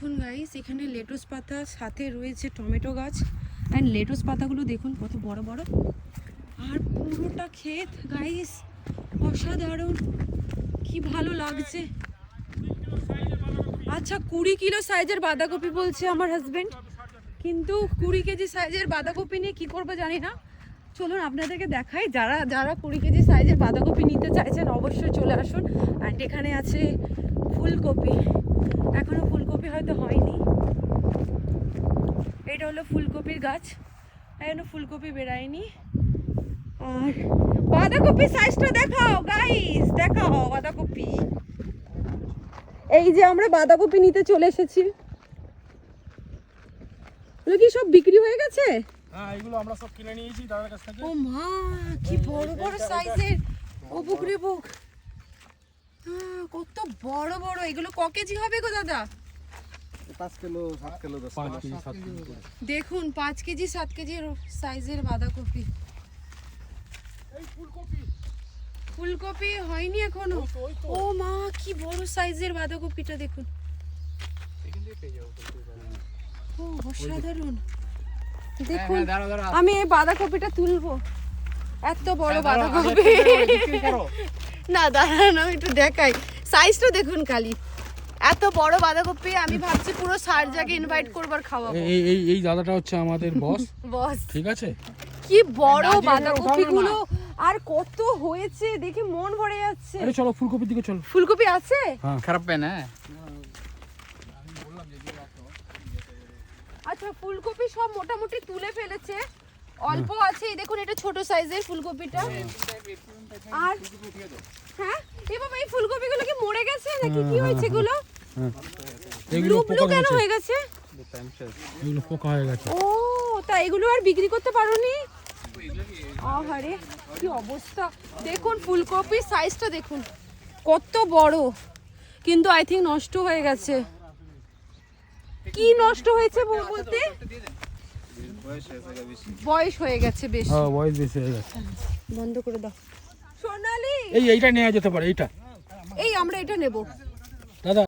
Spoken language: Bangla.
দেখুন গাইস, এখানে লেটুস পাতা, সাথে রয়েছে টমেটো গাছ। অ্যান্ড লেটুস পাতাগুলো দেখুন কত বড় বড়, আর পুরোটা ক্ষেত গাইস, অসাধারণ, কি ভালো লাগছে। আচ্ছা 20 কিলো সাইজের বাঁধাকপি বলছে আমার হাজবেন্ড, কিন্তু 20 কেজি সাইজের বাঁধাকপি নিয়ে কি করবো জানি না। চলুন আপনাদেরকে দেখাই, যারা যারা 20 কেজি সাইজের বাঁধাকপি নিতে চাইছেন অবশ্যই চলে আসুন। অ্যান্ড এখানে আছে ফুলকপি, এখনো ফুলকপি হয়তো হয়নি। এটা হলো ফুলকপির গাছ, এখনো ফুলকপি বেরায়নি। আর বাঁধাকপি সাইজটা দেখাও গাইস, দেখাও বাঁধাকপি। এই যে আমরা বাঁধাকপি নিতে চলে এসেছি, এগুলো কি সব বিক্রি হয়ে গেছে? হ্যাঁ, এগুলো আমরা সব কিনে নিয়েছি দাদার কাছ থেকে। ও মা, কি বড় বড় সাইজের, ও বুক রে বুক, কত বড় বড়। এগুলো ক কেজি হবে গো দাদা? 5 কিলো 7 কিলো 10 কেজি 7 কেজি। দেখুন 5 কেজি 7 কেজি সাইজের বাঁধাকপি। এই ফুলকপি, ফুলকপি হয়নি এখনো। ও মা, কি বড় সাইজের বাঁধাকপিটা দেখুন, এখান থেকে পেয়ে যাবো। ও অসাধারণ। দেখুন আমি এই বাঁধাকপিটা তুলবো, এত বড় বাঁধাকপি। না দাঁড়ান, আমি একটু দেখাই, সাইজটা দেখুন খালি, এত বড় বাঁধাকপি। আমি ভাবছি পুরো সারজাকে ইনভাইট করবার খাওয়াবো। এই দাদাটা হচ্ছে আমাদের বস, বস। ঠিক আছে? কি বড় বাঁধাকপিগুলো, আর কত হয়েছে দেখে মন ভরে যাচ্ছে। আরে চলো ফুলকপির দিকে চলো। ফুলকপি আছে? হ্যাঁ, খারাপ পেন না। আচ্ছা ফুলকপি সব মোটামুটি তুলে ফেলেছে, অল্প আছে। এই দেখুন এটা ছোট সাইজের ফুলকপিটা। আর হ্যাঁ, এই বাবা, এই ফুলকপিগুলো কি মরে গেছে নাকি কি হয়েছে এগুলো? এগুলো ব্লু কেন হয়ে গেছে? এগুলো পোকা হয়ে গেছে। ও তা এগুলো আর বিক্রি করতে পারোনি? আহারে কি অবস্থা। দেখুন ফুলকপির সাইজটা দেখুন কত বড়, কিন্তু আই থিঙ্ক নষ্ট হয়ে গেছে। কি নষ্ট হয়েছে বলতে? বয়স হয়ে গেছে বেশি। হ্যাঁ, বয়স বেশি হয়ে গেছে। বন্ধ করে দাও সোনালি। এইটা নেওয়া যেতে পারে, এইটা। এই আমরা এটা নেব।